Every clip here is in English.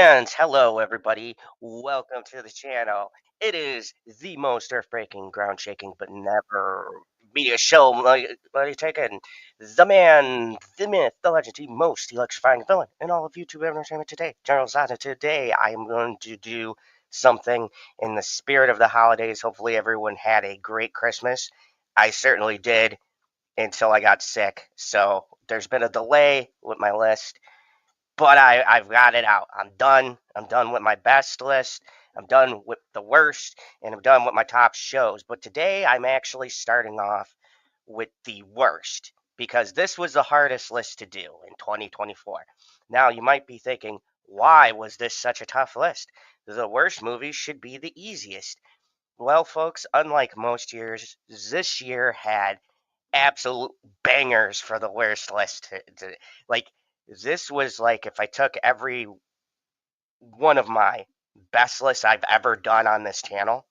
And hello, everybody. Welcome to the channel. It is the most earth-breaking, ground-shaking, but never media show. What are you taking? The man, the myth, the legend, the most electrifying villain in all of YouTube entertainment today. General Zata. Today, I am going to do something in the spirit of the holidays. Hopefully, everyone had a great Christmas. I certainly did until I got sick. So there's been a delay with my list, but I've got it out. I'm done. I'm done with my best list. I'm done with the worst, and I'm done with my top shows. But today I'm actually starting off with the worst because this was the hardest list to do in 2024. Now you might be thinking, why was this such a tough list? The worst movies should be the easiest. Well, folks, unlike most years, this year had absolute bangers for the worst list. Like, this was like if I took every one of my best lists I've ever done on this channel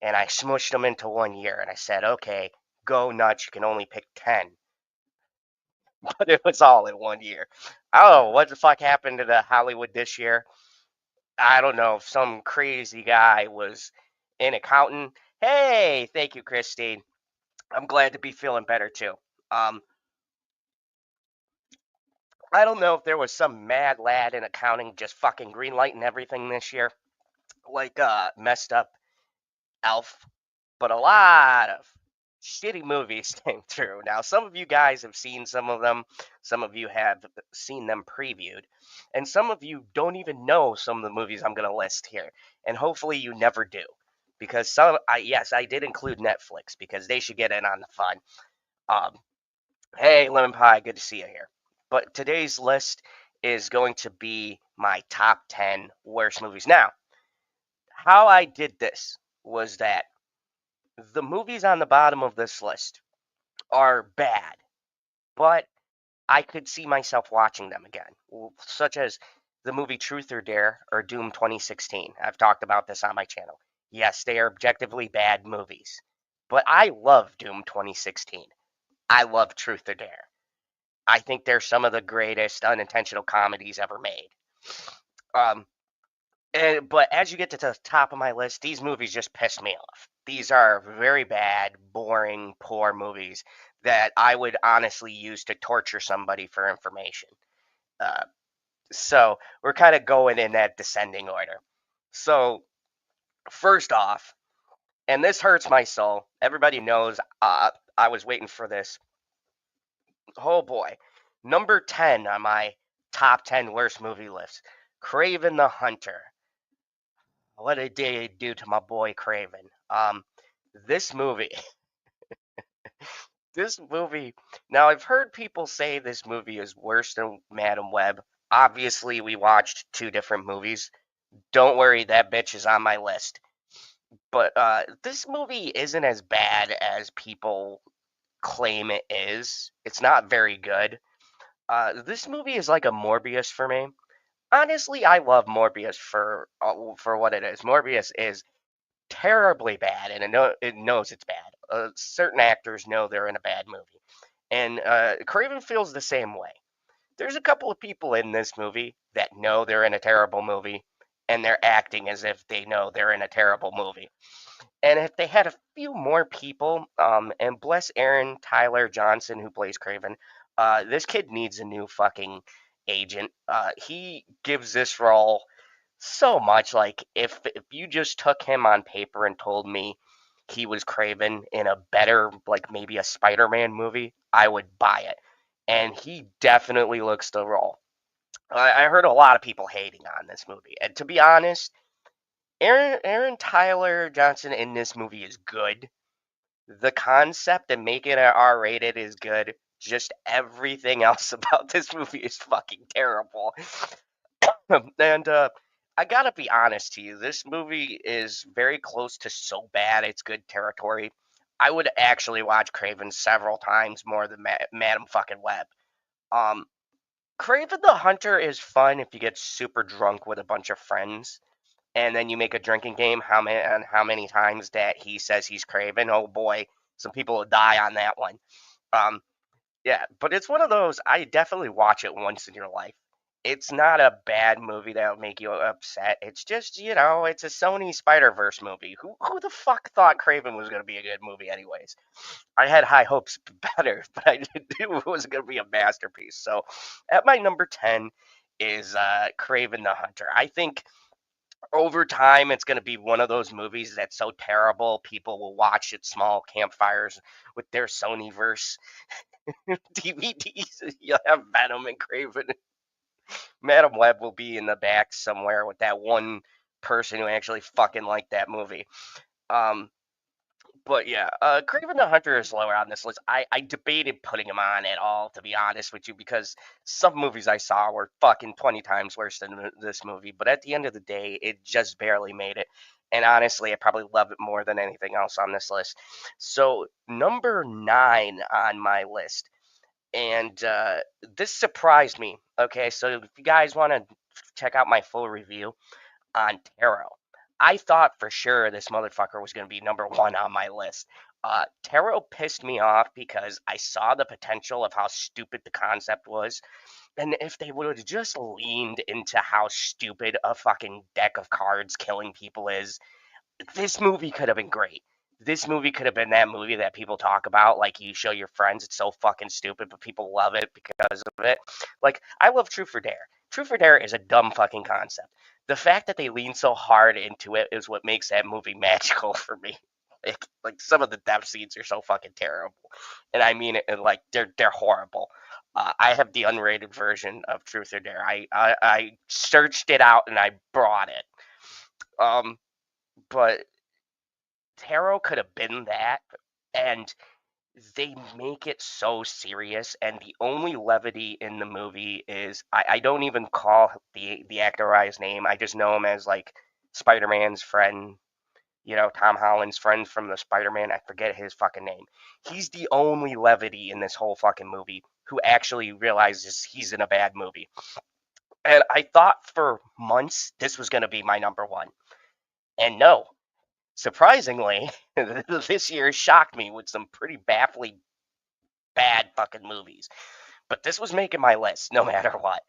and I smushed them into 1 year and I said, okay, go nuts. You can only pick 10. But it was all in 1 year. Oh, what the fuck happened to the Hollywood this year? I don't know. If some crazy guy was an accountant. Hey, thank you, Christine. I'm glad to be feeling better too. Um, I don't know if there was some mad lad in accounting just fucking greenlighting everything this year, like messed up Elf, but a lot of shitty movies came through. Now, some of you guys have seen some of them, some of you have seen them previewed, and some of you don't even know some of the movies I'm going to list here, and hopefully you never do. Because yes, I did include Netflix because they should get in on the fun. Um, Hey, Lemon Pie, good to see you here. But today's list is going to be my top 10 worst movies. Now, how I did this was that the movies on the bottom of this list are bad, but I could see myself watching them again, such as the movie Truth or Dare or Doom 2016. I've talked about this on my channel. Yes, they are objectively bad movies, but I love Doom 2016. I love Truth or Dare. I think they're some of the greatest unintentional comedies ever made. Um, but as you get to the top of my list, these movies just piss me off. These are very bad, boring, poor movies that I would honestly use to torture somebody for information. Uh, so we're kind of going in that descending order. So first off, and this hurts my soul. Everybody knows I was waiting for this. Oh boy. Number 10 on my top 10 worst movie list, Craven the Hunter. What did they do to my boy Craven? This movie, this movie. Now, I've heard people say this movie is worse than Madam Web. Obviously, we watched two different movies. Don't worry, that bitch is on my list. But this movie isn't as bad as people claim it is. It's not very good. This movie is like a Morbius for me. Honestly, I love Morbius for what it is. Morbius is terribly bad, and it knows it's bad. Certain actors know they're in a bad movie, and Craven feels the same way. There's a couple of people in this movie that know they're in a terrible movie, and they're acting as if they know they're in a terrible movie. And if they had a few more people, and bless Aaron Tyler Johnson who plays Craven, this kid needs a new fucking agent. He gives this role so much. Like if you just took him on paper and told me he was Craven in a better, like maybe a Spider-Man movie, I would buy it. And he definitely looks the role. I heard a lot of people hating on this movie, and to be honest, Aaron Tyler Johnson in this movie is good. The concept and making it R-rated is good. Just everything else about this movie is fucking terrible. And I gotta be honest to you, this movie is very close to so bad it's good territory. I would actually watch Craven several times more than Madam fucking Web. Um, Craven the Hunter is fun if you get super drunk with a bunch of friends, and then you make a drinking game how many times that he says he's Craven. Oh boy, some people will die on that one. Um, yeah, but it's one of those I definitely watch it once in your life. it's not a bad movie that'll make you upset. It's just, it's a Sony Spider-Verse movie. Who the fuck thought Craven was going to be a good movie anyways? I had high hopes better, but I knew it was going to be a masterpiece. So at my number 10 is Craven the Hunter. I think over time it's going to be one of those movies that's so terrible people will watch at small campfires with their Sonyverse DVDs. You'll have Venom and Craven. Madam Web will be in the back somewhere with that one person who actually fucking liked that movie. Um, but yeah, Craven the Hunter is lower on this list. I debated putting him on at all, to be honest with you, because some movies I saw were fucking 20 times worse than this movie. But at the end of the day, it just barely made it. And honestly, I probably love it more than anything else on this list. So, number 9 on my list. And this surprised me. Okay, so if you guys want to check out my full review on Tarot, I thought for sure this motherfucker was going to be number 1 on my list. Tarot pissed me off because I saw the potential of how stupid the concept was. And if they would have just leaned into how stupid a fucking deck of cards killing people is, this movie could have been great. This movie could have been that movie that people talk about, like you show your friends it's so fucking stupid, but people love it because of it. Like, I love Truth or Dare. Truth or Dare is a dumb fucking concept. The fact that they lean so hard into it is what makes that movie magical for me. Like some of the death scenes are so fucking terrible, and I mean it. And like they're horrible. I have the unrated version of Truth or Dare. I searched it out and I brought it. But Tarot could have been that, and they make it so serious. And the only levity in the movie is I don't even call the actor by his name. I just know him as like Spider-Man's friend. Tom Holland's friend from the Spider-Man. I forget his fucking name. He's the only levity in this whole fucking movie who actually realizes he's in a bad movie. And I thought for months this was going to be my number 1. And no, surprisingly, this year shocked me with some pretty baffling bad fucking movies. But this was making my list no matter what.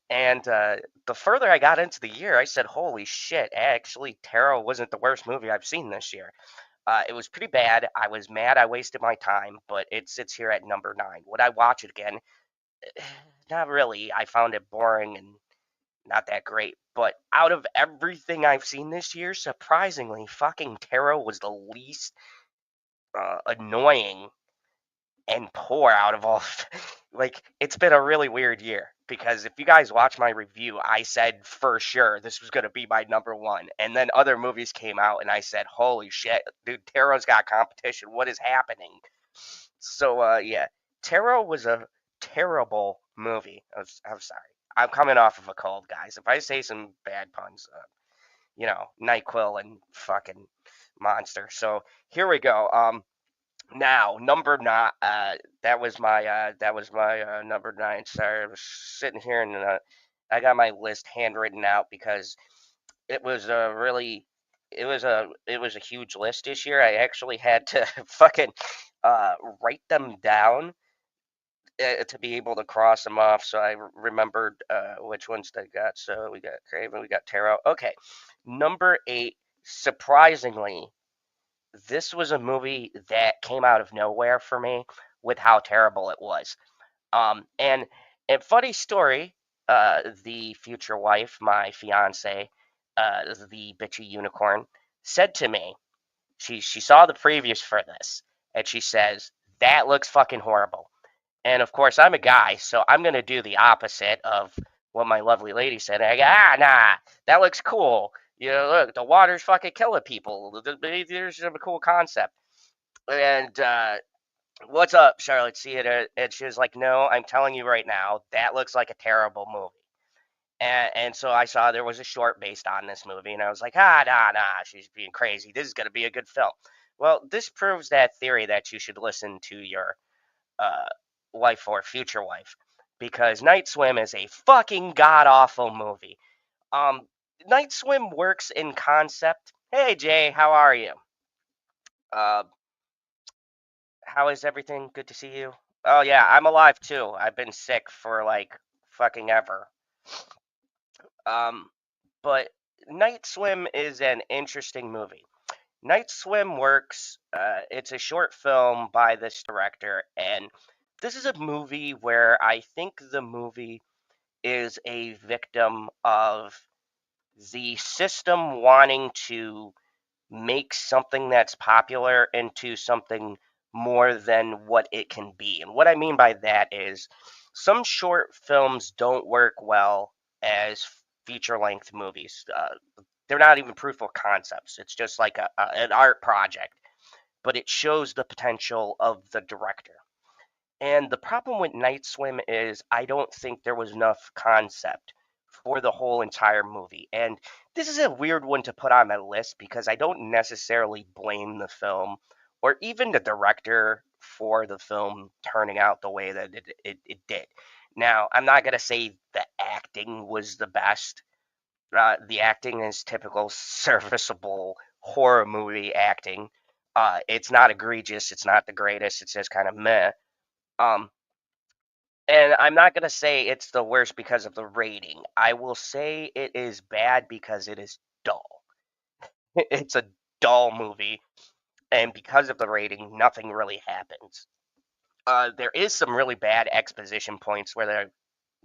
And the further I got into the year, I said, holy shit, actually, Tarot wasn't the worst movie I've seen this year. It was pretty bad. I was mad I wasted my time, but it sits here at number 9. Would I watch it again? Not really. I found it boring and not that great. But out of everything I've seen this year, surprisingly, fucking Tarot was the least annoying and poor out of all. Like, it's been a really weird year because if you guys watch my review, I said for sure this was going to be my number 1. And then other movies came out and I said, holy shit, dude, Tarot's got competition. What is happening? So, yeah, Tarot was a terrible movie. I'm sorry. I'm coming off of a cold, guys. If I say some bad puns, NyQuil and fucking monster. So here we go. Now, number 9. That was my number 9. Sorry, I was sitting here and I got my list handwritten out because it was a really, it was a huge list this year. I actually had to fucking write them down to be able to cross them off. So I remembered which ones they got. So we got Craven, we got Tarot. Okay, number 8. Surprisingly, this was a movie that came out of nowhere for me with how terrible it was. And funny story, the future wife, my fiance, the bitchy unicorn, said to me, she saw the previews for this, and she says, that looks fucking horrible. And of course, I'm a guy, so I'm going to do the opposite of what my lovely lady said. I go, nah, that looks cool. Look, the water's fucking killing people. There's a cool concept. And what's up, Charlotte? See it? And she was like, no, I'm telling you right now, that looks like a terrible movie. And so I saw there was a short based on this movie, and I was like, nah, she's being crazy. This is going to be a good film. Well, this proves that theory that you should listen to your uh, wife or future wife, because Night Swim is a fucking god awful movie. Um, Night Swim works in concept. Hey Jay, how are you? Uh, how is everything? Good to see you. Oh yeah, I'm alive too. I've been sick for like fucking ever. 'Cause I got COVID. So Um, but Night Swim is an interesting movie. Night Swim works. It's a short film by this director, and this is a movie where I think the movie is a victim of the system wanting to make something that's popular into something more than what it can be. And what I mean by that is some short films don't work well as feature length movies. They're not even proof of concepts. It's just like an art project, but it shows the potential of the director. And the problem with Night Swim is I don't think there was enough concept for the whole entire movie. And this is a weird one to put on my list because I don't necessarily blame the film or even the director for the film turning out the way that it did. Now, I'm not going to say the acting was the best. The acting is typical serviceable horror movie acting. It's not egregious. It's not the greatest. It's just kind of meh. Um, and I'm not going to say it's the worst because of the rating. I will say it is bad because it is dull. It's a dull movie, and because of the rating, nothing really happens. There is some really bad exposition points where they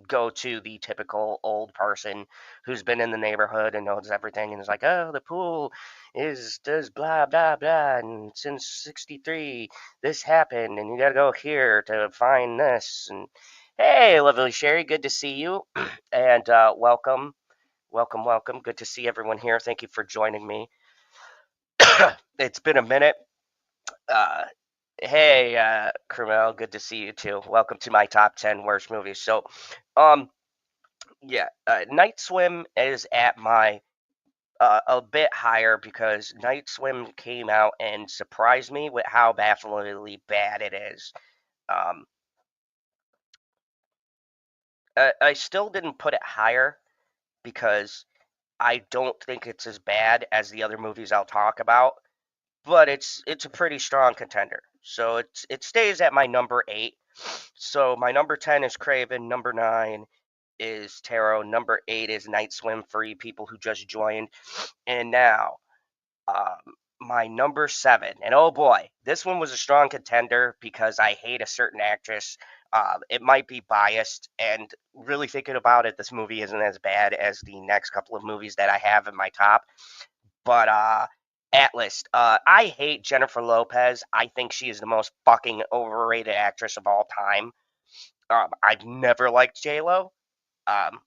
go to the typical old person who's been in the neighborhood and knows everything and is like, oh, the pool is does blah blah blah, and since '63 this happened, and you got to go here to find this. And hey, lovely Sherry, good to see you, and welcome, welcome, welcome. Good to see everyone here. Thank you for joining me. It's been a minute. Uh, hey, Carmel, good to see you too. Welcome to my top 10 worst movies. So, um, yeah, Night Swim is at my a bit higher because Night Swim came out and surprised me with how bafflingly bad it is. Um, I still didn't put it higher because I don't think it's as bad as the other movies I'll talk about, but it's a pretty strong contender. So it stays at my number 8. So my number 10 is Craven, number 9 is Tarot, number 8 is Night Swim for you people who just joined. And now, my number 7, and oh boy, this one was a strong contender because I hate a certain actress. It might be biased, and really thinking about it, this movie isn't as bad as the next couple of movies that I have in my top. But Atlas, I hate Jennifer Lopez. I think she is the most fucking overrated actress of all time. I've never liked J Lo. Um,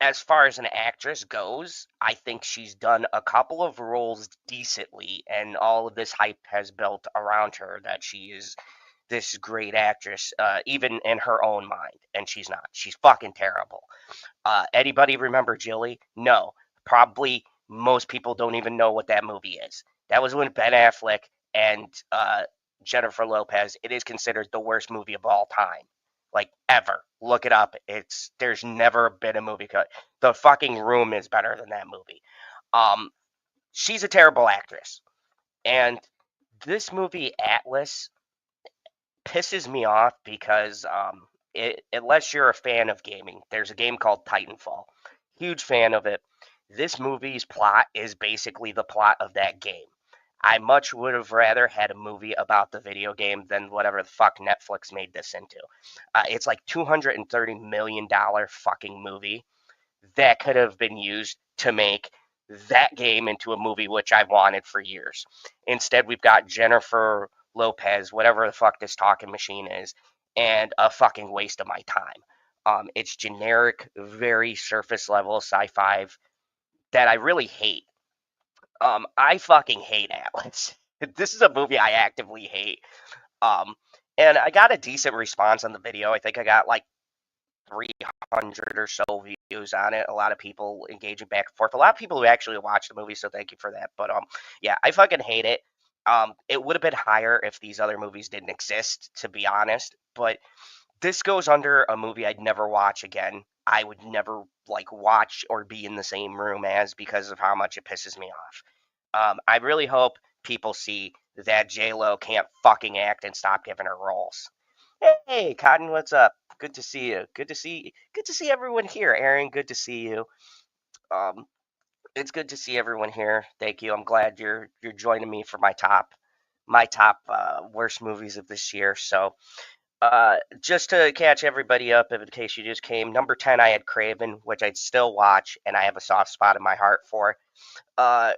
as far as an actress goes, I think she's done a couple of roles decently, and all of this hype has built around her that she is this great actress, even in her own mind, and she's not. She's fucking terrible. Anybody remember Jilly? No. Probably most people don't even know what that movie is. That was when Ben Affleck and Jennifer Lopez. It is considered the worst movie of all time, like ever. Look it up. There's never been a movie cut. The fucking Room is better than that movie. Um, she's a terrible actress, and this movie Atlas pisses me off because unless you're a fan of gaming, there's a game called Titanfall. Huge fan of it. This movie's plot is basically the plot of that game. I much would have rather had a movie about the video game than whatever the fuck Netflix made this into. It's like $230 million fucking movie that could have been used to make that game into a movie, which I've wanted for years. Instead, we've got Jennifer Lopez, whatever the fuck this talking machine is, and a fucking waste of my time. It's generic, very surface level sci-fi that I really hate. I fucking hate Atlas. This is a movie I actively hate. Um, and I got a decent response on the video. I think I got like 300 or so views on it. A lot of people engaging back and forth. A lot of people who actually watched the movie, so thank you for that. But yeah, I fucking hate it. It would have been higher if these other movies didn't exist, to be honest. But this goes under a movie I'd never watch again. I would never like watch or be in the same room as because of how much it pisses me off. I really hope people see that J Lo can't fucking act and stop giving her roles. Hey, Cotton, what's up? Good to see you. Good to see everyone here. Aaron, good to see you. Um, it's good to see everyone here. Thank you. I'm glad you're joining me for my top worst movies of this year. So, just to catch everybody up, in case you just came, number 10 I had Craven, which I'd still watch, and I have a soft spot in my heart for.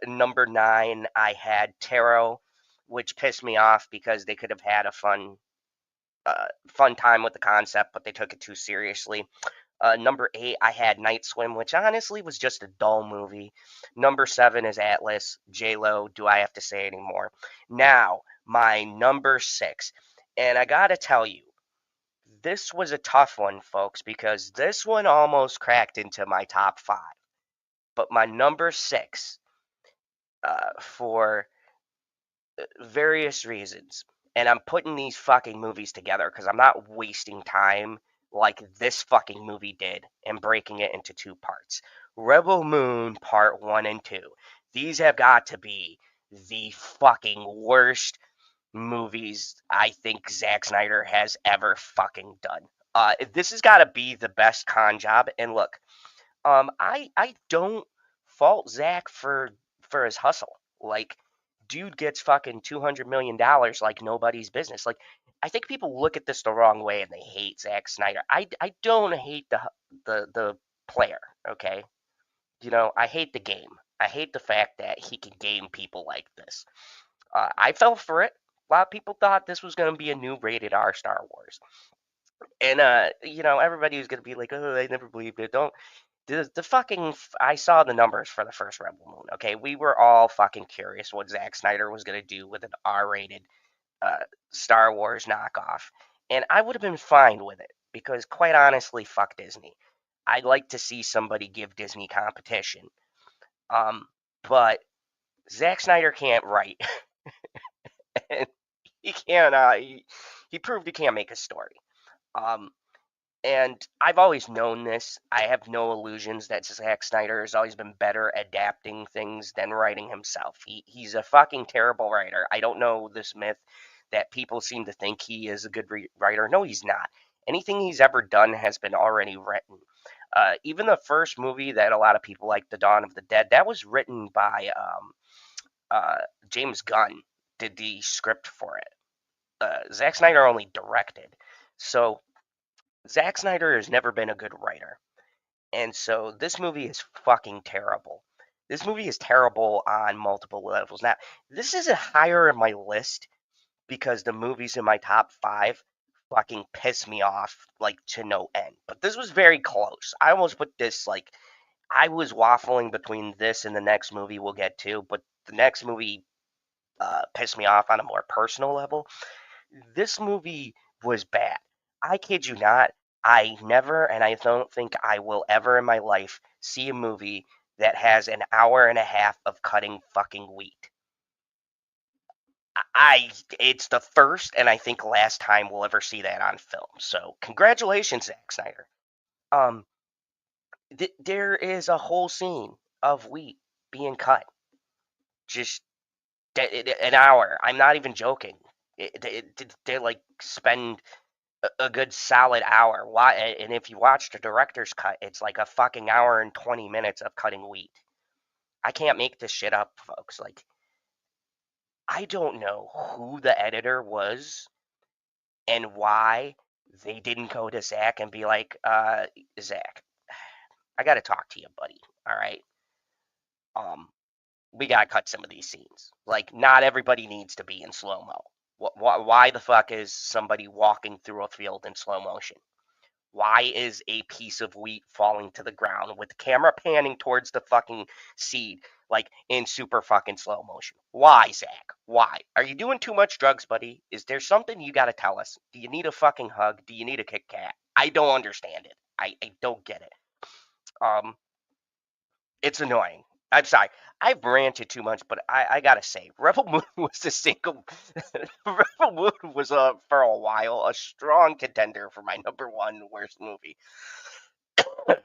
Number 9 I had Tarot, which pissed me off because they could have had a fun time with the concept, but they took it too seriously. Number 8, I had Night Swim, which honestly was just a dull movie. Number 7 is Atlas. J-Lo, do I have to say anymore? Now, my number 6. And I gotta tell you, this was a tough one, folks, because this one almost cracked into my top 5. But my number 6, for various reasons, and I'm putting these fucking movies together because I'm not wasting time like this fucking movie did and breaking it into 2 parts. Rebel Moon Part 1 and 2. These have got to be the fucking worst movies I think Zack Snyder has ever fucking done. This has got to be the best con job. And look, I don't fault Zach for his hustle. Like, dude gets fucking $200 million like nobody's business. Like, I think people look at this the wrong way and they hate Zack Snyder. I don't hate the player. Okay, I hate the game. I hate the fact that he can game people like this. I fell for it. A lot of people thought this was going to be a new rated R Star Wars. And everybody was gonna be like, "Oh, I never believed it." Don't the fucking I saw the numbers for the first Rebel Moon. Okay, we were all fucking curious what Zack Snyder was gonna do with an R-rated uh, Star Wars knockoff, and I would have been fine with it because, quite honestly, fuck Disney. I'd like to see somebody give Disney competition. Um, but Zack Snyder can't write, and he can't. He proved he can't make a story. Um, And I've always known this. I have no illusions that Zack Snyder has always been better adapting things than writing himself. He's a fucking terrible writer. I don't know this myth that people seem to think he is a good writer. No, he's not. Anything he's ever done has been already written. Even the first movie that a lot of people like, The Dawn of the Dead, that was written by uh, James Gunn, did the script for it. Zack Snyder only directed. So Zack Snyder has never been a good writer. And so this movie is fucking terrible. This movie is terrible on multiple levels. Now, this isn't higher in my list because the movies in my top 5 fucking piss me off like to no end. But this was very close. I almost put this like I was waffling between this and the next movie we'll get to, but the next movie pissed me off on a more personal level. This movie was bad. I kid you not. I never, and I don't think I will ever in my life see a movie that has an hour and a half of cutting fucking wheat. It's the first and I think last time we'll ever see that on film. So congratulations, Zack Snyder. Um, there is a whole scene of wheat being cut, just an hour. I'm not even joking. They like spend a good solid hour. Why? And if you watch the director's cut, it's like a fucking hour and 20 minutes of cutting wheat. I can't make this shit up, folks. Like, I don't know who the editor was and why they didn't go to Zach and be like, Zach, I gotta talk to you, buddy. All right. Um, we gotta cut some of these scenes. Like, not everybody needs to be in slow mo. Why the fuck is somebody walking through a field in slow motion? Why is a piece of wheat falling to the ground with the camera panning towards the fucking seed, like in super fucking slow motion? Why, Zach? Why? Are you doing too much drugs, buddy? Is there something you gotta tell us? Do you need a fucking hug? Do you need a Kit Kat? I don't understand it. I don't get it. Um, it's annoying. I'm sorry. I've ranted too much, but I gotta say, Rebel Moon was the single. Rebel Moon was for a while a strong contender for my number one worst movie,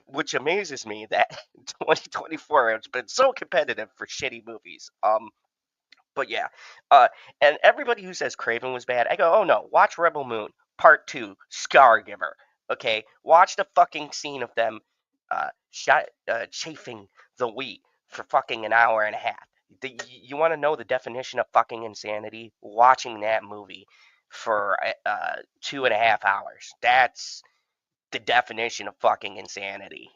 which amazes me that 2024 has been so competitive for shitty movies. But yeah, and everybody who says Craven was bad, I go, oh no, watch Rebel Moon Part 2, Scar Giver. Okay, watch the fucking scene of them chafing the wheat for fucking an hour and a half. You want to know the definition of fucking insanity? Watching that movie for 2.5 hours. That's the definition of fucking insanity.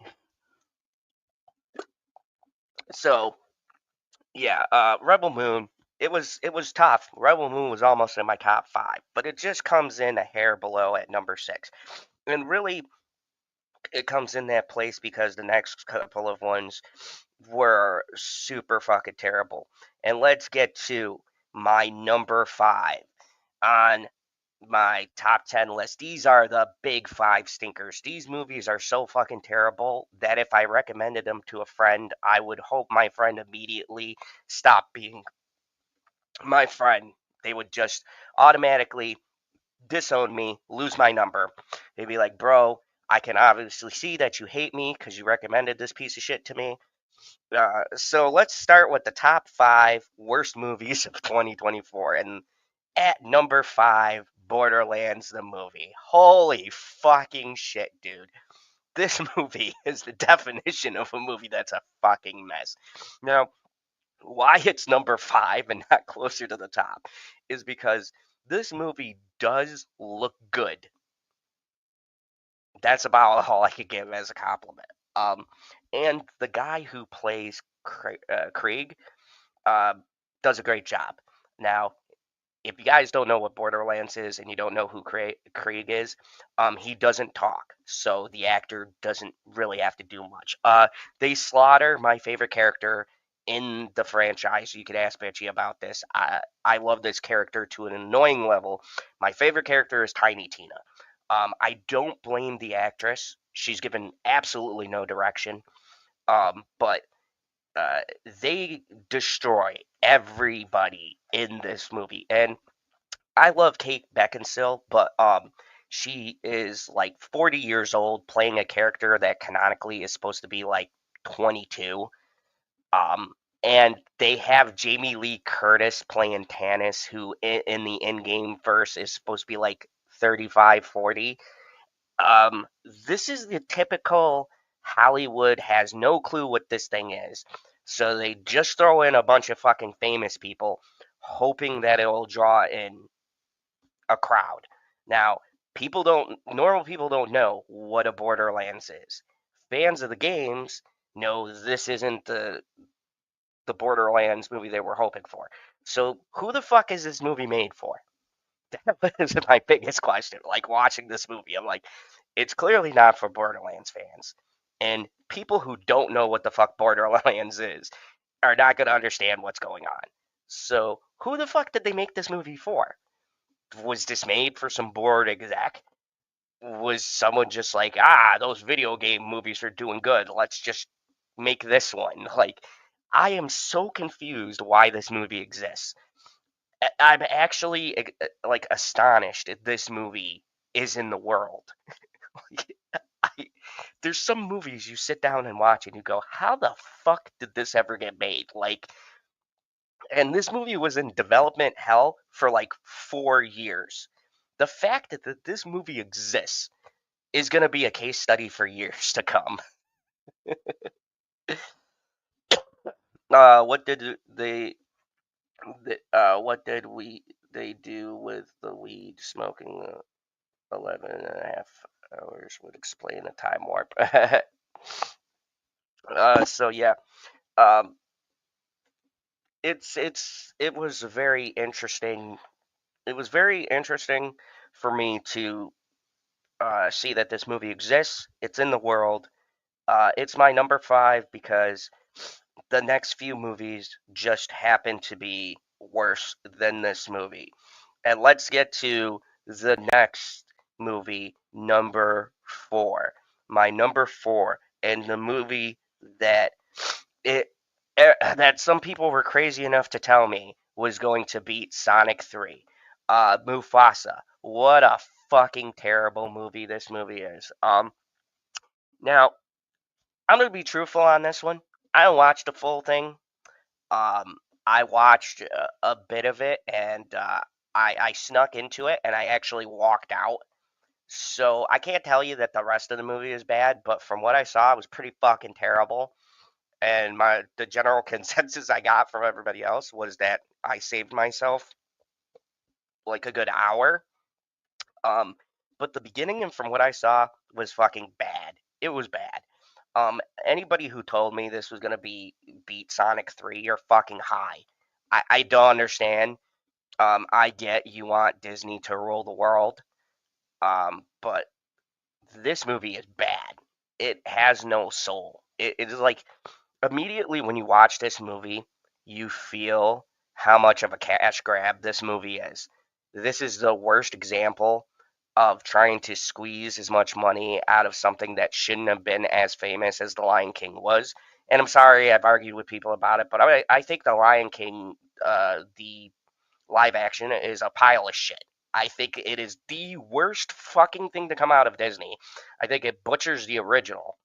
So yeah, Rebel Moon. It was tough. Rebel Moon was almost in my top five, but it just comes in a hair below at number six. And really, it comes in that place because the next couple of ones were super fucking terrible. And let's get to my number five on my top 10 list. These are the big five stinkers. These movies are so fucking terrible that if I recommended them to a friend, I would hope my friend immediately stop being my friend. They would just automatically disown me, lose my number. They'd be like, bro, I can obviously see that you hate me because you recommended this piece of shit to me. So let's start with the top five worst movies of 2024. And at number five, Borderlands the movie. Holy fucking shit, dude. This movie is the definition of a movie that's a fucking mess. Now, why it's number five and not closer to the top is because this movie does look good. That's about all I could give as a compliment. Um, and the guy who plays Krieg uh, does a great job. Now, if you guys don't know what Borderlands is and you don't know who Krieg is, he doesn't talk, so the actor doesn't really have to do much. They slaughter my favorite character in the franchise. You could ask Bitchy about this. I love this character to an annoying level. My favorite character is Tiny Tina. I don't blame the actress. She's given absolutely no direction. But uh, they destroy everybody in this movie, and I love Kate Beckinsale, but she is like 40 years old playing a character that canonically is supposed to be like 22. Um, and they have Jamie Lee Curtis playing Tannis, who in the in-game verse is supposed to be like 35, 40. Um, this is the typical Hollywood has no clue what this thing is. So they just throw in a bunch of fucking famous people, hoping that it'll draw in a crowd. Now, normal people don't know what a Borderlands is. Fans of the games know this isn't the Borderlands movie they were hoping for. So, who the fuck is this movie made for? That was my biggest question. Like watching this movie, I'm like, it's clearly not for Borderlands fans. And people who don't know what the fuck Borderlands is are not going to understand what's going on. So, who the fuck did they make this movie for? Was this made for some bored exec? Was someone just like, those video game movies are doing good. Let's just make this one. Like, I am so confused why this movie exists. I'm actually like astonished that this movie is in the world. I, there's some movies you sit down and watch and you go, how the fuck did this ever get made? Like, and this movie was in development hell for like 4 years. The fact that this movie exists is going to be a case study for years to come. What did what did they do with the weed smoking 11 and a half hours would explain the time warp. So yeah, um, it was very interesting. It was very interesting for me to see that this movie exists. It's in the world. It's my number five because the next few movies just happen to be worse than this movie. And let's get to the next movie, number four. My number four, and the movie that it that some people were crazy enough to tell me was going to beat Sonic 3. Mufasa. What a fucking terrible movie this movie is. Now I'm gonna be truthful on this one. I watched the full thing. Um, I watched a bit of it, and I snuck into it, and I actually walked out. So I can't tell you that the rest of the movie is bad, but from what I saw, it was pretty fucking terrible. And the general consensus I got from everybody else was that I saved myself like a good hour. Um, but the beginning and from what I saw was fucking bad. It was bad. Anybody who told me this was gonna beat Sonic 3, you're fucking high. I don't understand. I get you want Disney to rule the world, but this movie is bad. It has no soul. It is like immediately when you watch this movie, you feel how much of a cash grab this movie is. This is the worst example of trying to squeeze as much money out of something that shouldn't have been as famous as The Lion King was. And I'm sorry, I've argued with people about it, but I think The Lion King, the live action, is a pile of shit. I think it is the worst fucking thing to come out of Disney. I think it butchers the original,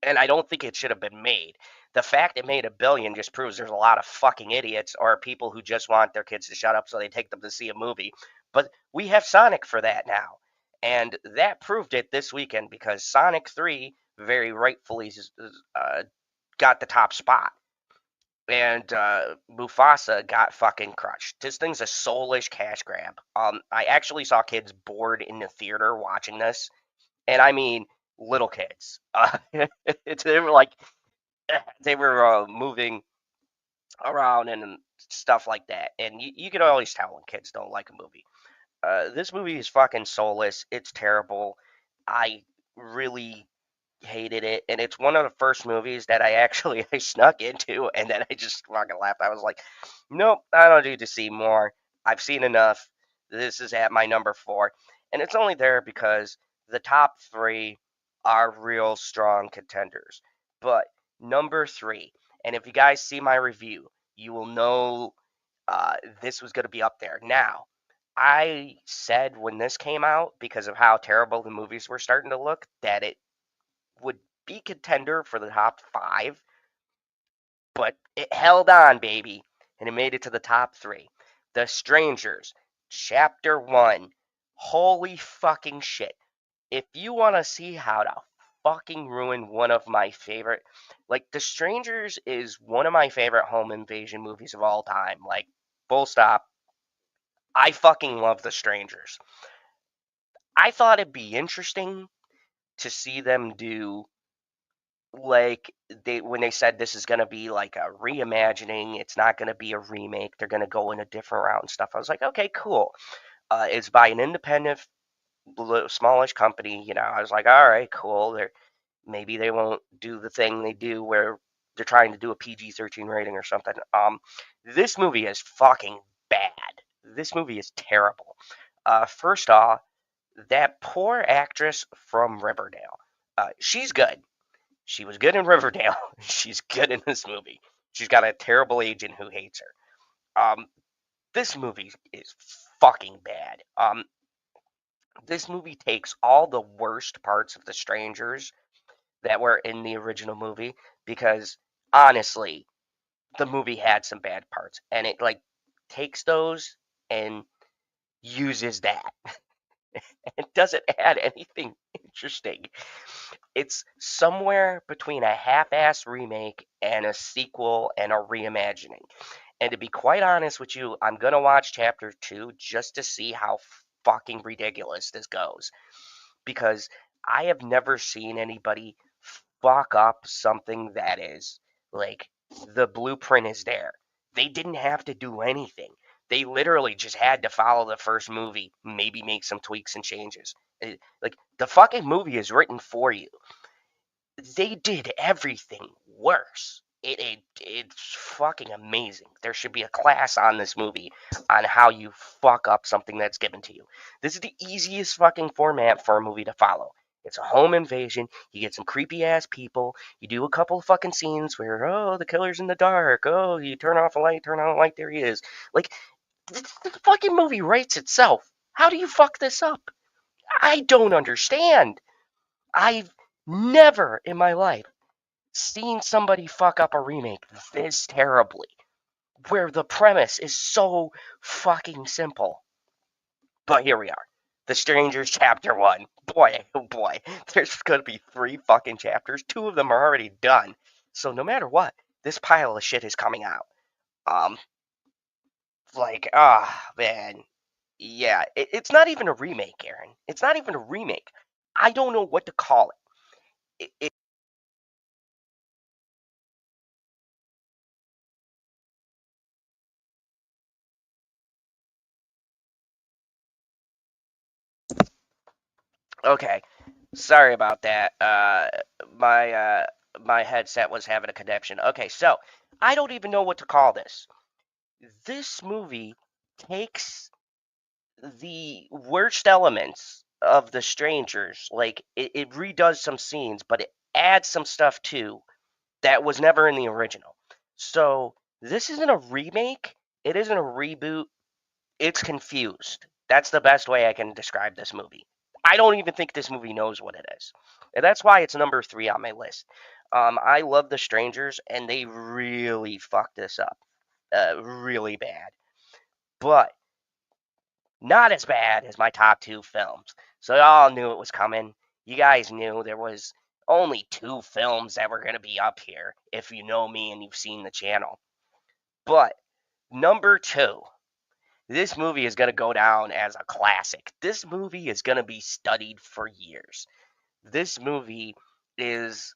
and I don't think it should have been made. The fact it made $1 billion just proves there's a lot of fucking idiots or people who just want their kids to shut up so they take them to see a movie. But we have Sonic for that now. And that proved it this weekend because Sonic 3 very rightfully got the top spot. And Mufasa got fucking crushed. This thing's a soulish cash grab. I actually saw kids bored in the theater watching this, and I mean little kids. They were like they were moving around and stuff like that, and you can always tell when kids don't like a movie. This movie is fucking soulless. It's terrible. I really hated it, and it's one of the first movies that I actually I snuck into, and then I just fucking laughed. I was like, nope, I don't need to see more. I've seen enough. This is at my number 4, and it's only there because the top 3 are real strong contenders. But number 3, and if you guys see my review, you will know this was going to be up there. Now, I said when this came out, because of how terrible the movies were starting to look, that it would be contender for the top 5, but it held on, baby, and it made it to the top 3. The Strangers, Chapter 1. Holy fucking shit. If you want to see how to fucking ruin one of my favorite, like, The Strangers is one of my favorite home invasion movies of all time. Like, full stop. I fucking love The Strangers. I thought it'd be interesting to see them do like they when they said this is going to be like a reimagining, it's not going to be a remake, they're going to go in a different route and stuff. I was like, okay, cool. It's by an independent smallish company, I was like, all right, cool. Maybe they won't do the thing they do where they're trying to do a PG-13 rating or something. This movie is fucking bad. This movie is terrible. First off, that poor actress from Riverdale, she's good. She was good in Riverdale. She's good in this movie. She's got a terrible agent who hates her. This movie is fucking bad. This movie takes all the worst parts of The Strangers that were in the original movie because honestly, the movie had some bad parts, and it like takes those and uses that. It doesn't add anything interesting. It's somewhere between a half-ass remake and a sequel and a reimagining. And to be quite honest with you, I'm gonna watch chapter 2 just to see how fucking ridiculous this goes. Because I have never seen anybody fuck up something that is like the blueprint is there. They didn't have to do anything. They literally just had to follow the first movie, maybe make some tweaks and changes. Like the fucking movie is written for you. They did everything worse. It's fucking amazing. There should be a class on this movie on how you fuck up something that's given to you. This is the easiest fucking format for a movie to follow. It's a home invasion. You get some creepy ass people. You do a couple of fucking scenes where, oh, the killer's in the dark. Oh, you turn off a light, turn on a light, there he is. Like, the fucking movie writes itself. How do you fuck this up? I don't understand. I've never in my life seen somebody fuck up a remake this terribly, where the premise is so fucking simple. But here we are. The Strangers Chapter 1. Boy, oh boy, there's gonna be 3 fucking chapters. 2 of them are already done. So no matter what, this pile of shit is coming out. Um, man. Yeah, it's not even a remake, Aaron. It's not even a remake. I don't know what to call it. Okay, sorry about that. My my headset was having a connection. Okay, so I don't even know what to call this. This movie takes the worst elements of The Strangers, like it redoes some scenes, but it adds some stuff too that was never in the original. So this isn't a remake. It isn't a reboot. It's confused. That's the best way I can describe this movie. I don't even think this movie knows what it is. And that's why it's number 3 on my list. I love The Strangers, and they really fucked this up. Really bad. But not as bad as my top 2 films. So y'all knew it was coming. You guys knew there was only 2 films that were going to be up here if you know me and you've seen the channel. But number 2, this movie is going to go down as a classic. This movie is going to be studied for years. This movie is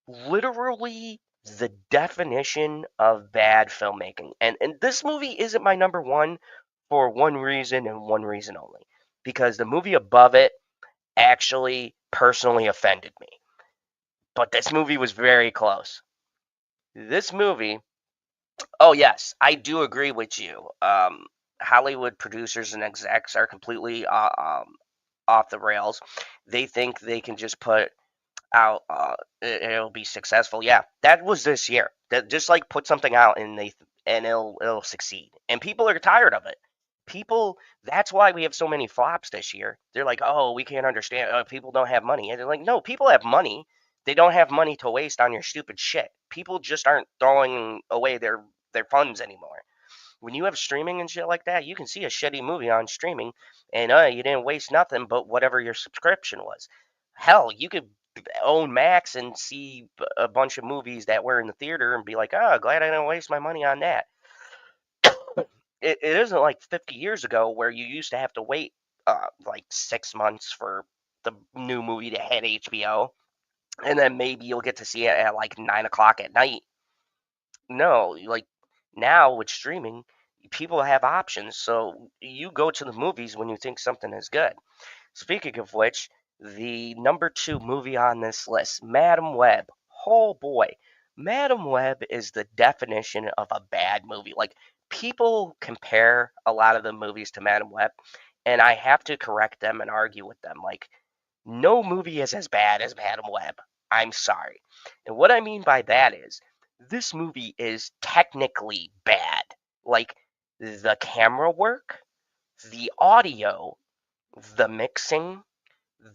literally the definition of bad filmmaking. And this movie isn't my number 1 for one reason and one reason only. Because the movie above it actually personally offended me. But this movie was very close. This movie, oh yes, I do agree with you. Hollywood producers and execs are completely off the rails. They think they can just put out it'll be successful. Yeah, that was this year. That just like put something out and it'll succeed. And people are tired of it. People, that's why we have so many flops this year. They're like, "Oh, we can't understand. People don't have money." And they're like, "No, people have money. They don't have money to waste on your stupid shit. People just aren't throwing away their funds anymore." When you have streaming and shit like that, you can see a shitty movie on streaming, and you didn't waste nothing but whatever your subscription was. Hell, you could own Max and see a bunch of movies that were in the theater and be like, "Oh, glad I didn't waste my money on that." It isn't like 50 years ago where you used to have to wait like 6 months for the new movie to hit HBO, and then maybe you'll get to see it at like 9 o'clock at night. No, like now with streaming, people have options. So you go to the movies when you think something is good. Speaking of which, the number 2 movie on this list, Madam Web. Oh boy. Madam Web is the definition of a bad movie. Like, people compare a lot of the movies to Madam Web, and I have to correct them and argue with them. Like, no movie is as bad as Madam Web. I'm sorry. And what I mean by that is, this movie is technically bad. Like, the camera work, the audio, the mixing,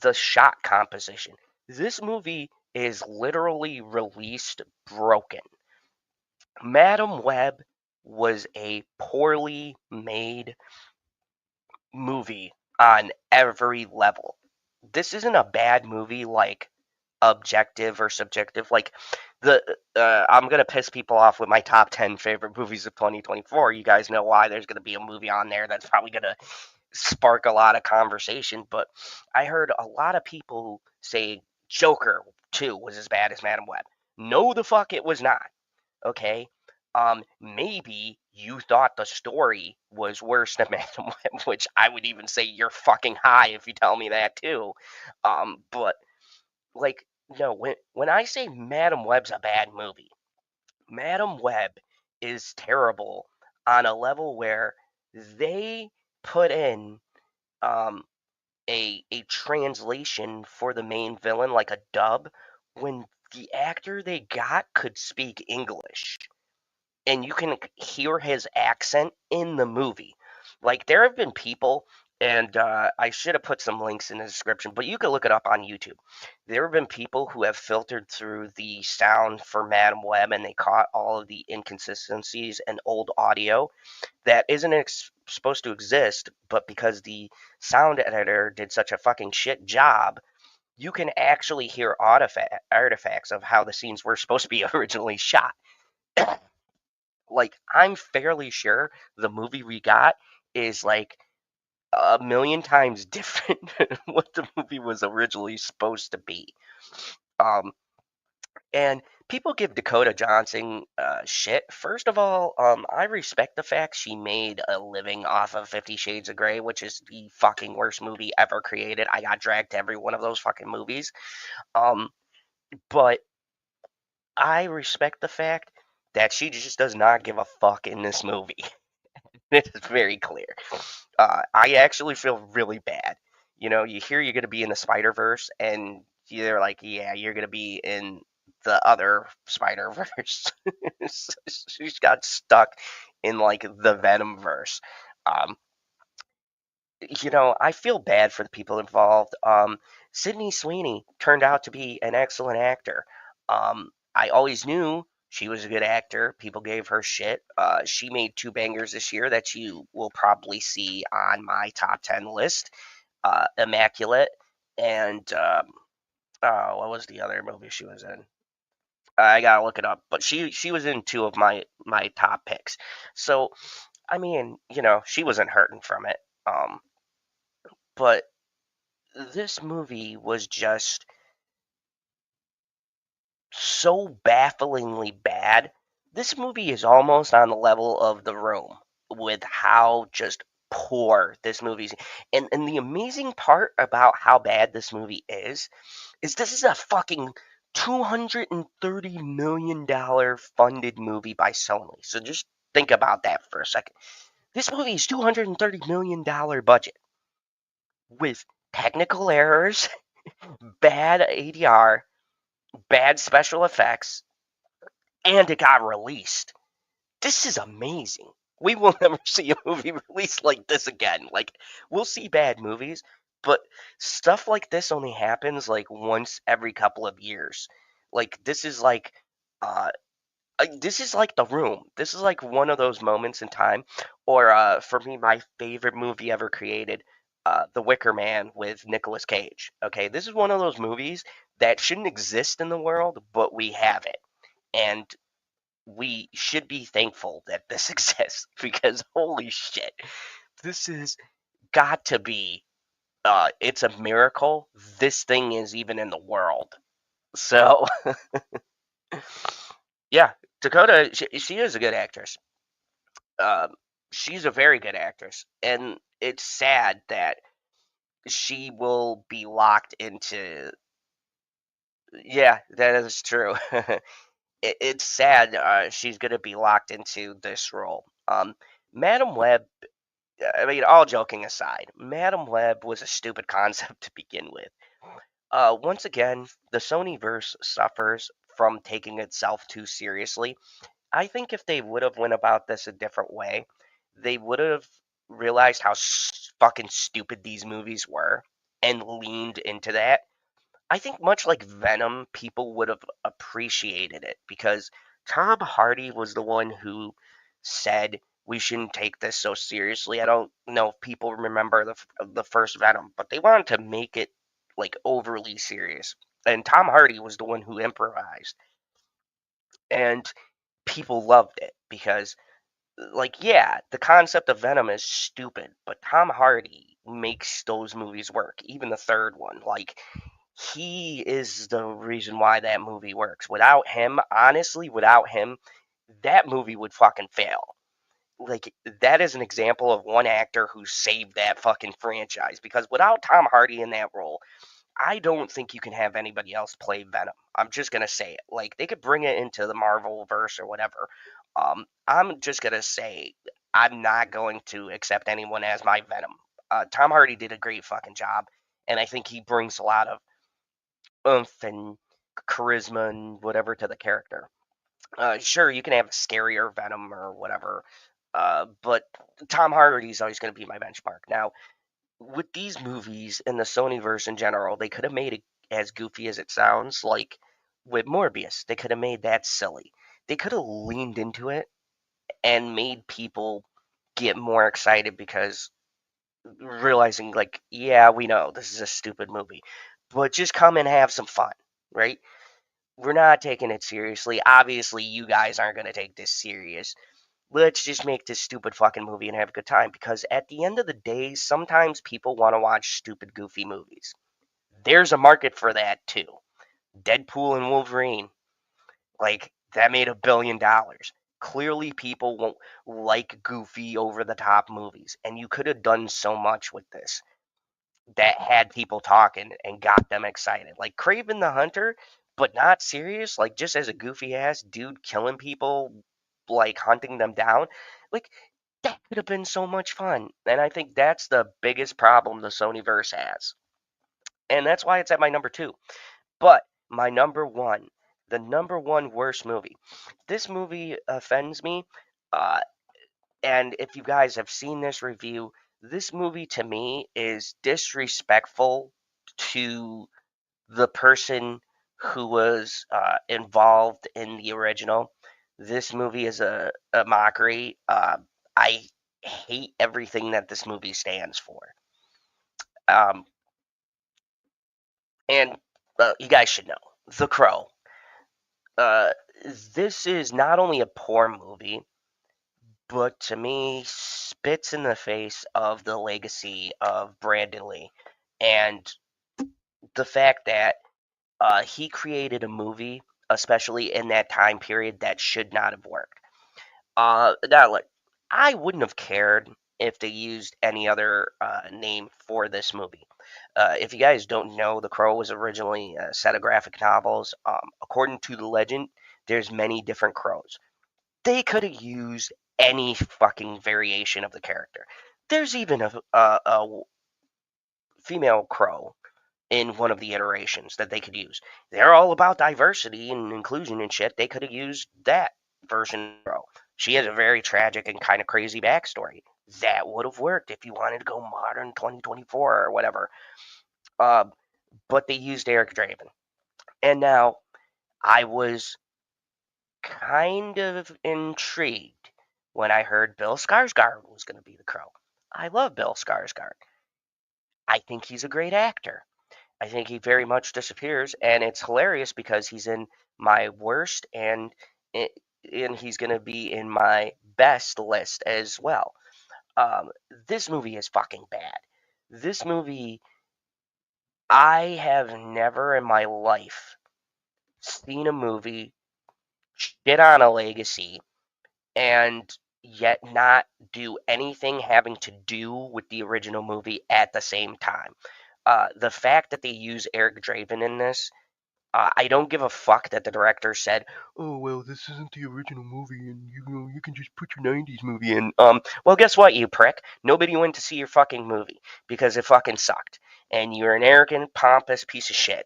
the shot composition. This movie is literally released broken. Madam Web was a poorly made movie on every level. This isn't a bad movie like objective or subjective. Like the I'm gonna piss people off with my top 10 favorite movies of 2024. You guys know why. There's gonna be a movie on there that's probably gonna spark a lot of conversation. But I heard a lot of people say Joker 2 was as bad as Madam Web. No, the fuck it was not. Okay. Maybe you thought the story was worse than Madam Web, which I would even say you're fucking high if you tell me that too. But like, no, when I say Madam Web's a bad movie, Madam Web is terrible on a level where they put in um, a translation for the main villain, like a dub, when the actor they got could speak English, and you can hear his accent in the movie. Like, there have been people And I should have put some links in the description, but you can look it up on YouTube. There have been people who have filtered through the sound for Madam Web, and they caught all of the inconsistencies and old audio that isn't supposed to exist, but because the sound editor did such a fucking shit job, you can actually hear artifacts of how the scenes were supposed to be originally shot. Like, I'm fairly sure the movie we got is like a million times different than what the movie was originally supposed to be. Um, and people give Dakota Johnson shit. First of all, I respect the fact she made a living off of 50 Shades of Grey, which is the fucking worst movie ever created. I got dragged to every one of those fucking movies. Um, but I respect the fact that she just does not give a fuck in this movie. It's very clear. I actually feel really bad. You know, you hear you're going to be in the Spider Verse, and you're like, yeah, you're going to be in the other Spider Verse. She's got stuck in like the Venom verse. Um, I feel bad for the people involved. Sydney Sweeney turned out to be an excellent actor. I always knew she was a good actor. People gave her shit. She made two bangers this year that you will probably see on my top 10 list. Immaculate and what was the other movie she was in? I gotta look it up, but she was in two of my top picks. So I mean, she wasn't hurting from it. But this movie was just so bafflingly bad. This movie is almost on the level of The Room with how just poor this movie's. And the amazing part about how bad this movie is this is a fucking $230 million funded movie by Sony. So just think about that for a second. This movie is $230 million budget with technical errors, bad ADR, bad special effects, and it got released. This is amazing. We will never see a movie released like this again. Like, we'll see bad movies, but stuff like this only happens like once every couple of years. Like, uh this is like The Room. This is like one of those moments in time, or for me, my favorite movie ever created, The Wicker Man with Nicolas Cage. Okay, this is one of those movies that shouldn't exist in the world, but we have it, and we should be thankful that this exists because holy shit, this is got to be. It's a miracle this thing is even in the world. So yeah, Dakota, she is a good actress. Um, she's a very good actress, and it's sad that she will be locked into. Yeah, that is true. It's sad she's going to be locked into this role. Madam Web. I mean, all joking aside, Madam Web was a stupid concept to begin with. Once again, the Sonyverse suffers from taking itself too seriously. I think if they would have went about this a different way, they would have realized how fucking stupid these movies were and leaned into that. I think much like Venom, people would have appreciated it because Tom Hardy was the one who said we shouldn't take this so seriously. I don't know if people remember the first Venom, but they wanted to make it like overly serious. And Tom Hardy was the one who improvised, and people loved it because like, yeah, the concept of Venom is stupid, but Tom Hardy makes those movies work. Even the third one, like, he is the reason why that movie works. Without him, honestly, without him, that movie would fucking fail. Like, that is an example of one actor who saved that fucking franchise. Because without Tom Hardy in that role, I don't think you can have anybody else play Venom. I'm just gonna say it. Like they could bring it into the Marvel verse or whatever. I'm just gonna say I'm not going to accept anyone as my Venom. Tom Hardy did a great fucking job, and I think he brings a lot of oomph and charisma and whatever to the character. Sure, you can have a scarier Venom or whatever, but Tom Hardy's always going to be my benchmark. Now, with these movies and the Sonyverse in general, they could have made it as goofy as it sounds. Like with Morbius, they could have made that silly. They could have leaned into it and made people get more excited because realizing, like, yeah, we know this is a stupid movie, but just come and have some fun, right? We're not taking it seriously. Obviously, you guys aren't going to take this serious. Let's just make this stupid fucking movie and have a good time, because at the end of the day, sometimes people want to watch stupid, goofy movies. There's a market for that too. Deadpool and Wolverine, like, that made $1 billion. Clearly, people won't like goofy, over the top movies, and you could have done so much with this that had people talking and got them excited. Like Craven the Hunter, but not serious, like just as a goofy ass dude killing people, like hunting them down. Like, that could have been so much fun. And I think that's the biggest problem the Sonyverse has. And that's why it's at my number 2. But my number 1, the number 1 worst movie. This movie offends me. Uh, and if you guys have seen this review, this movie to me is disrespectful to the person who was involved in the original. This movie is a mockery. I hate everything that this movie stands for. Um, and you guys should know The Crow. Uh, this is not only a poor movie, but to me spits in the face of the legacy of Brandon Lee, and the fact that he created a movie, especially in that time period, that should not have worked. Now, look, I wouldn't have cared if they used any other name for this movie. If you guys don't know, The Crow was originally a set of graphic novels. According to the legend, there's many different crows. They could have used any fucking variation of the character. There's even a female crow in one of the iterations that they could use. They're all about diversity and inclusion and shit. They could have used that version of Crow. She has a very tragic and kind of crazy backstory. That would have worked if you wanted to go modern 2024 or whatever. Uh, but they used Eric Draven. And now I was kind of intrigued when I heard Bill Skarsgård was going to be the Crow. I love Bill Skarsgård. I think he's a great actor. I think he very much disappears, and it's hilarious because he's in my worst and he's going to be in my best list as well. This movie is fucking bad. This movie, I have never in my life seen a movie shit on a legacy and yet not do anything having to do with the original movie at the same time. The fact that they use Eric Draven in this, I don't give a fuck that the director said, "Oh well, this isn't the original movie, and you know you can just put your '90s movie in." Well, guess what, you prick? Nobody went to see your fucking movie because it fucking sucked, and you're an arrogant, pompous piece of shit,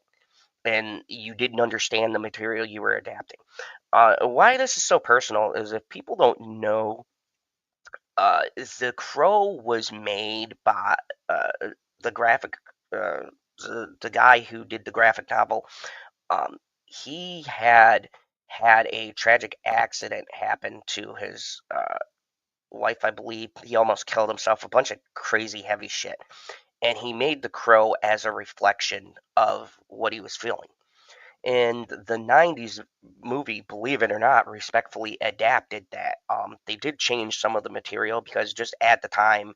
and you didn't understand the material you were adapting. Why this is so personal is, if people don't know, The Crow was made by uh, the graphic, uh, the guy who did the graphic novel. He had a tragic accident happen to his wife, I believe. He almost killed himself, a bunch of crazy heavy shit. And he made The Crow as a reflection of what he was feeling. And the 90s movie, believe it or not, respectfully adapted that. They did change some of the material because just at the time,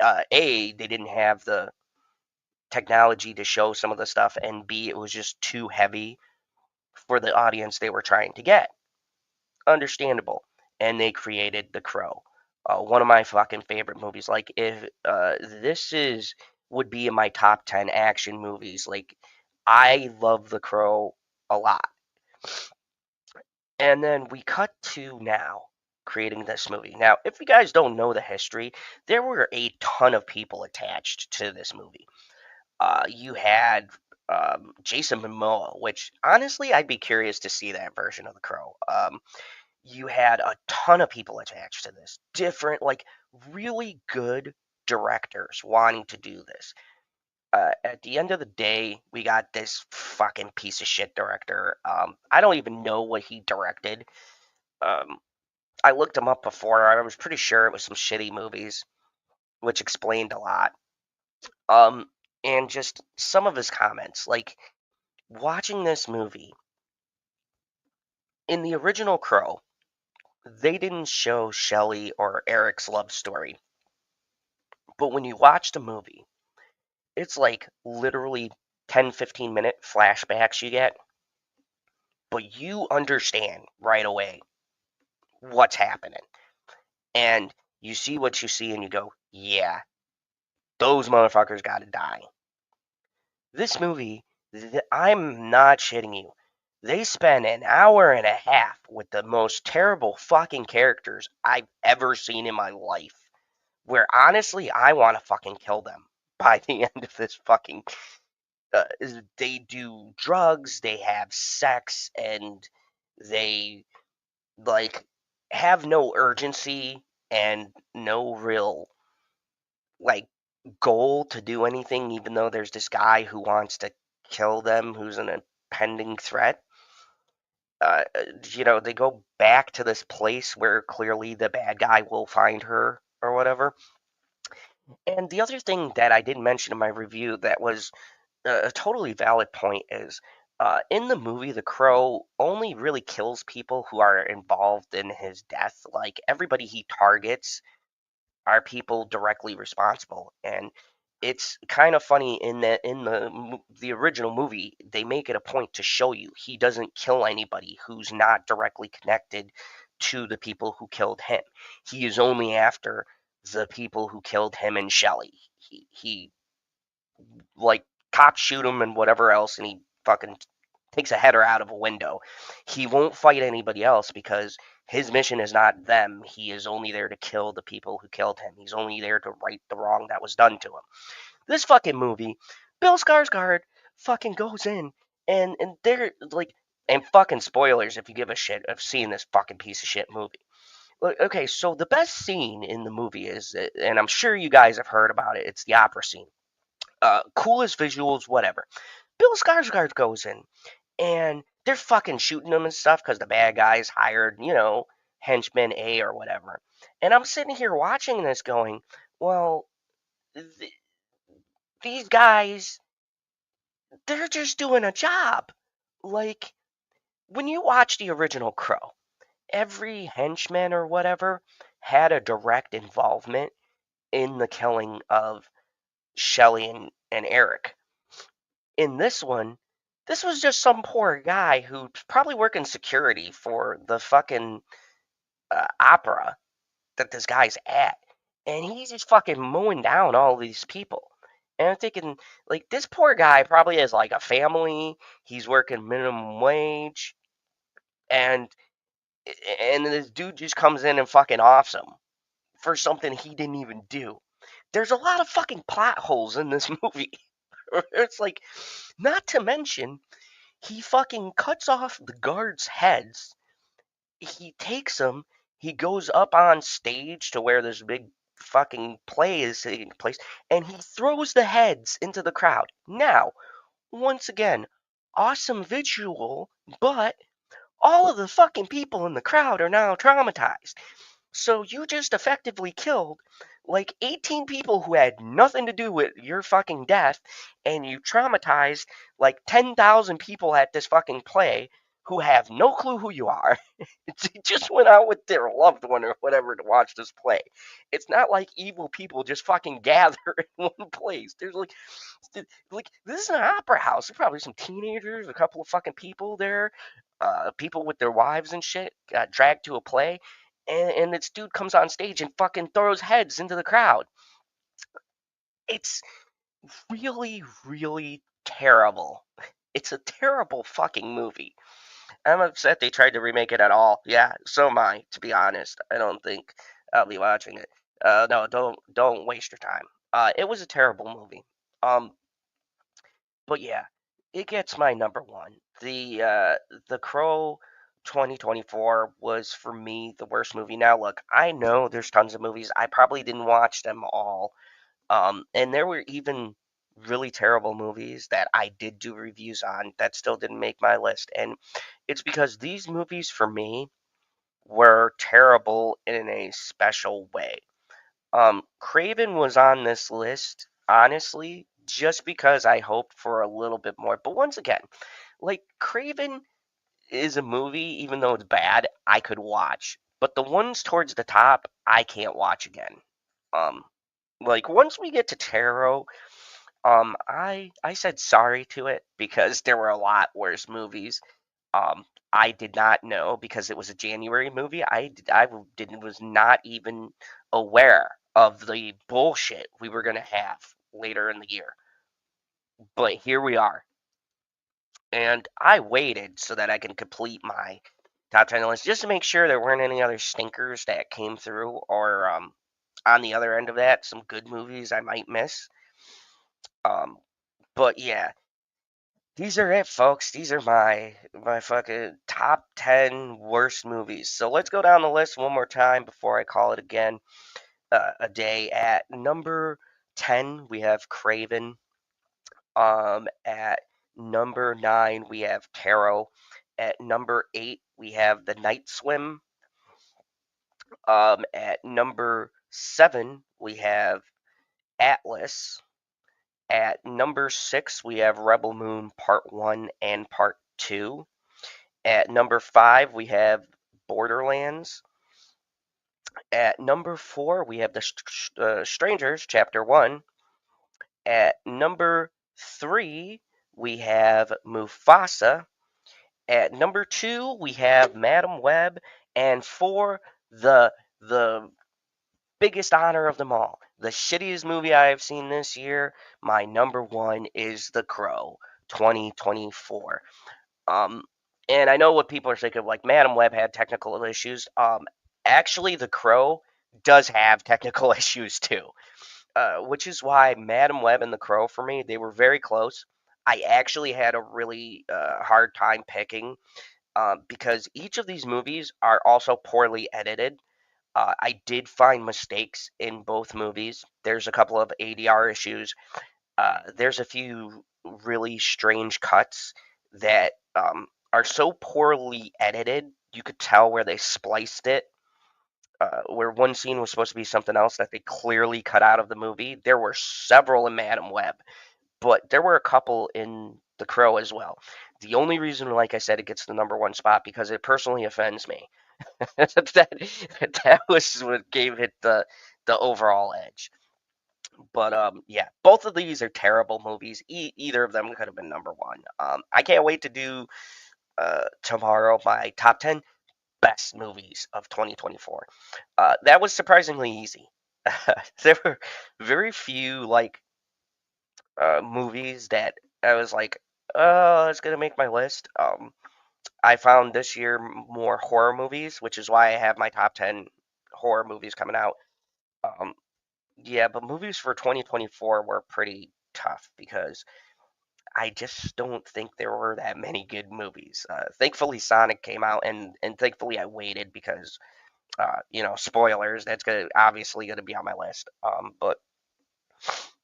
A, they didn't have the technology to show some of the stuff, and B, it was just too heavy for the audience they were trying to get. Understandable. And they created The Crow. One of my fucking favorite movies. Like, if this is would be in my top 10 action movies. Like, I love The Crow a lot. And then we cut to now creating this movie. Now, if you guys don't know the history, there were a ton of people attached to this movie. You had Jason Momoa, which honestly I'd be curious to see that version of the Crow. You had a ton of people attached to this, different, like, really good directors wanting to do this. At the end of the day, we got this fucking piece of shit director. I don't even know what he directed. Um, I looked him up before. I was pretty sure it was some shitty movies, which explained a lot. Um, and just some of his comments, like watching this movie in the original Crow, they didn't show Shelley or Eric's love story. But when you watch the movie, it's like literally 10-15 minute flashbacks you get, but you understand right away what's happening. And you see what you see and you go, yeah, those motherfuckers gotta die. This movie, I'm not shitting you. They spend an hour and a half with the most terrible fucking characters I've ever seen in my life. Where honestly, I want to fucking kill them by the end of this fucking. They do drugs, they have sex, and they like have no urgency and no real like goal to do anything, even though there's this guy who wants to kill them who's an impending threat. They go back to this place where clearly the bad guy will find her or whatever. And the other thing that I didn't mention in my review that was a totally valid point is in the movie, the Crow only really kills people who are involved in his death. Like everybody he targets are people directly responsible, and it's kind of funny in that in the original movie they make it a point to show you he doesn't kill anybody who's not directly connected to the people who killed him. He is only after the people who killed him and Shelley. He like cops shoot him and whatever else, and he fucking takes a header out of a window. He won't fight anybody else because his mission is not them. He is only there to kill the people who killed him. He's only there to right the wrong that was done to him. This fucking movie, Bill Skarsgård fucking goes in and they're like, and fucking spoilers if you give a shit of seeing this fucking piece of shit movie. Okay, so the best scene in the movie is, and I'm sure you guys have heard about it, it's the opera scene. Coolest visuals, whatever. Bill Skarsgård goes in, and they're fucking shooting him and stuff because the bad guys hired, henchman A or whatever. And I'm sitting here watching this going, well, th- these guys, they're just doing a job. Like, when you watch the original Crow, every henchman or whatever had a direct involvement in the killing of Shelley and Eric. In this one, this was just some poor guy who's probably working security for the fucking opera that this guy's at. And he's just fucking mowing down all these people. And I'm thinking, like, this poor guy probably has, like, a family. He's working minimum wage. And this dude just comes in and fucking offs him for something he didn't even do. There's a lot of fucking plot holes in this movie. It's like, not to mention, he fucking cuts off the guards' heads. He takes them. He goes up on stage to where this big fucking play is taking place, and he throws the heads into the crowd. Now, once again, awesome visual, but all of the fucking people in the crowd are now traumatized. So you just effectively killed like 18 people who had nothing to do with your fucking death, and you traumatized like 10,000 people at this fucking play who have no clue who you are. They just went out with their loved one or whatever to watch this play. It's not like evil people just fucking gather in one place. There's like this is an opera house. There's probably some teenagers, a couple of fucking people there, people with their wives and shit got dragged to a play, and this dude comes on stage and fucking throws heads into the crowd. It's really, really terrible. It's a terrible fucking movie. I'm upset they tried to remake it at all. Yeah, so am I, to be honest. I don't think I'll be watching it. No, don't waste your time. It was a terrible movie. Um, but yeah, it gets my number one. The Crow 2024 was for me the worst movie. Now look, I know there's tons of movies. I probably didn't watch them all. And there were even really terrible movies that I did do reviews on that still didn't make my list. And it's because these movies for me were terrible in a special way. Craven was on this list, honestly, just because I hoped for a little bit more. But once again, like Craven is a movie, even though it's bad, I could watch. But the ones towards the top, I can't watch again. Um, like once we get to Tarot, I said sorry to it because there were a lot worse movies. I did not know because it was a January movie. I didn't was not even aware of the bullshit we were gonna have later in the year. But here we are, and I waited so that I can complete my top 10 list just to make sure there weren't any other stinkers that came through, or on the other end of that, some good movies I might miss. Um, but yeah, these are it, folks. These are my fucking top 10 worst movies. So let's go down the list one more time before I call it again a day. At number 10, we have Craven. At number 9, we have Tarot. At number 8, we have The Night Swim. At number 7, we have Atlas. At number 6, we have Rebel Moon Part 1 and Part 2. At number 5, we have Borderlands. At number 4, we have The Strangers, Chapter 1. At number 3, we have Mufasa. At number 2, we have Madam Web. And for the biggest honor of them all, the shittiest movie I have seen this year, my number 1 is The Crow 2024. Um, and I know what people are thinking, like Madam Web had technical issues. Actually, The Crow does have technical issues too, which is why Madam Web and The Crow for me they were very close. I actually had a really hard time picking because each of these movies are also poorly edited. I did find mistakes in both movies. There's a couple of ADR issues. There's a few really strange cuts that are so poorly edited, you could tell where they spliced it. Where one scene was supposed to be something else that they clearly cut out of the movie. There were several in Madam Web, but there were a couple in The Crow as well. The only reason, like I said, it gets the number 1 spot because it personally offends me. that was what gave it the overall edge. But yeah, both of these are terrible movies. Either of them could have been number 1. I can't wait to do tomorrow my top 10 best movies of 2024. That was surprisingly easy. There were very few like movies that I was like, oh, it's gonna make my list. I found this year more horror movies, which is why I have my top 10 horror movies coming out. Um, yeah, but movies for 2024 were pretty tough because I just don't think there were that many good movies. Thankfully, Sonic came out, and thankfully I waited because spoilers. That's gonna obviously gonna be on my list. But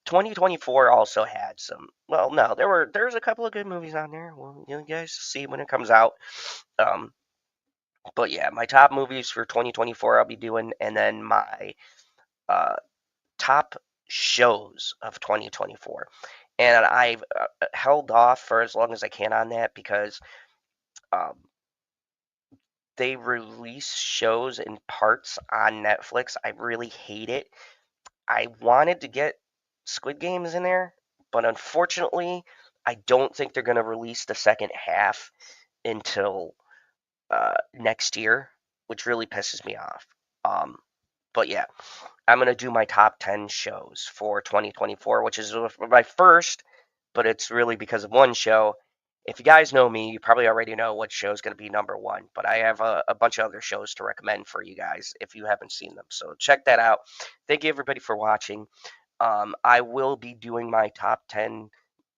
2024 also had some. Well, no, there's a couple of good movies on there. Well, you guys see when it comes out. Um, but yeah, my top movies for 2024 I'll be doing, and then my uh, top shows of 2024. And I've held off for as long as I can on that because um, they release shows in parts on Netflix. I really hate it. I wanted to get Squid Games in there, but unfortunately, I don't think they're going to release the second half until next year, which really pisses me off. Um, but yeah, I'm going to do my top 10 shows for 2024, which is my first, but it's really because of one show. If you guys know me, you probably already know what show is going to be number 1, but I have a bunch of other shows to recommend for you guys if you haven't seen them. So check that out. Thank you, everybody, for watching. I will be doing my top 10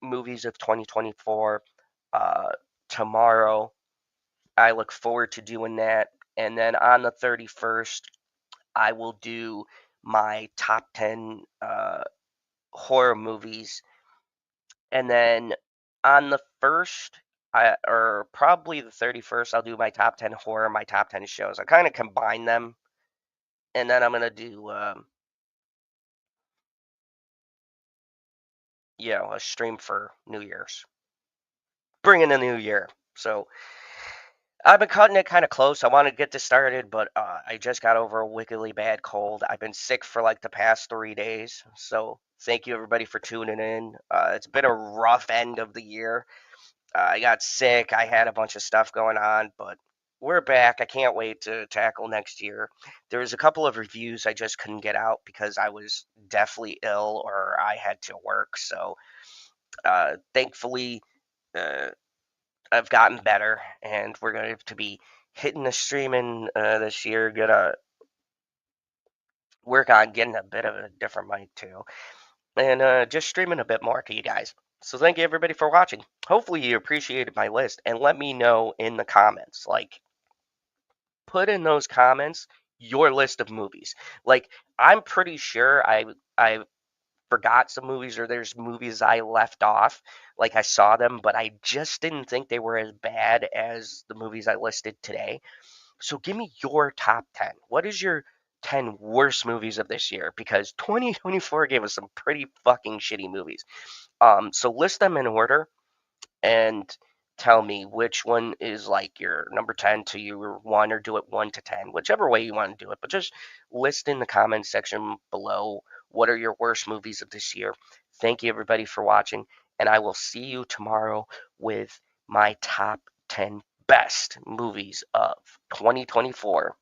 movies of 2024 uh, tomorrow. I look forward to doing that. And then on the 31st, I will do my top 10 horror movies, and then on the first, or probably the 31st, I'll do my top 10 horror, my top 10 shows. I kind of combine them, and then I'm gonna do, a stream for New Year's, bring in the new year. So I've been cutting it kind of close. I want to get this started, but I just got over a wickedly bad cold. I've been sick for like the past 3 days. So thank you everybody for tuning in. It's been a rough end of the year. I got sick. I had a bunch of stuff going on, but we're back. I can't wait to tackle next year. There's a couple of reviews I just couldn't get out because I was deathly ill or I had to work. So thankfully, uh, I've gotten better, and we're going to be hitting the streaming this year. Gonna work on getting a bit of a different mic too, and just streaming a bit more to you guys. So thank you everybody for watching. Hopefully you appreciated my list, and let me know in the comments. Like, put in those comments your list of movies. Like, I'm pretty sure I forgot some movies, or there's movies I left off. Like, I saw them, but I just didn't think they were as bad as the movies I listed today. So give me your top 10. What is your 10 worst movies of this year? Because 2024 gave us some pretty fucking shitty movies. So list them in order and tell me which one is like your number 10 to your 1, or do it 1 to 10, whichever way you want to do it. But just list in the comments section below what are your worst movies of this year. Thank you everybody for watching, and I will see you tomorrow with my top 10 best movies of 2024.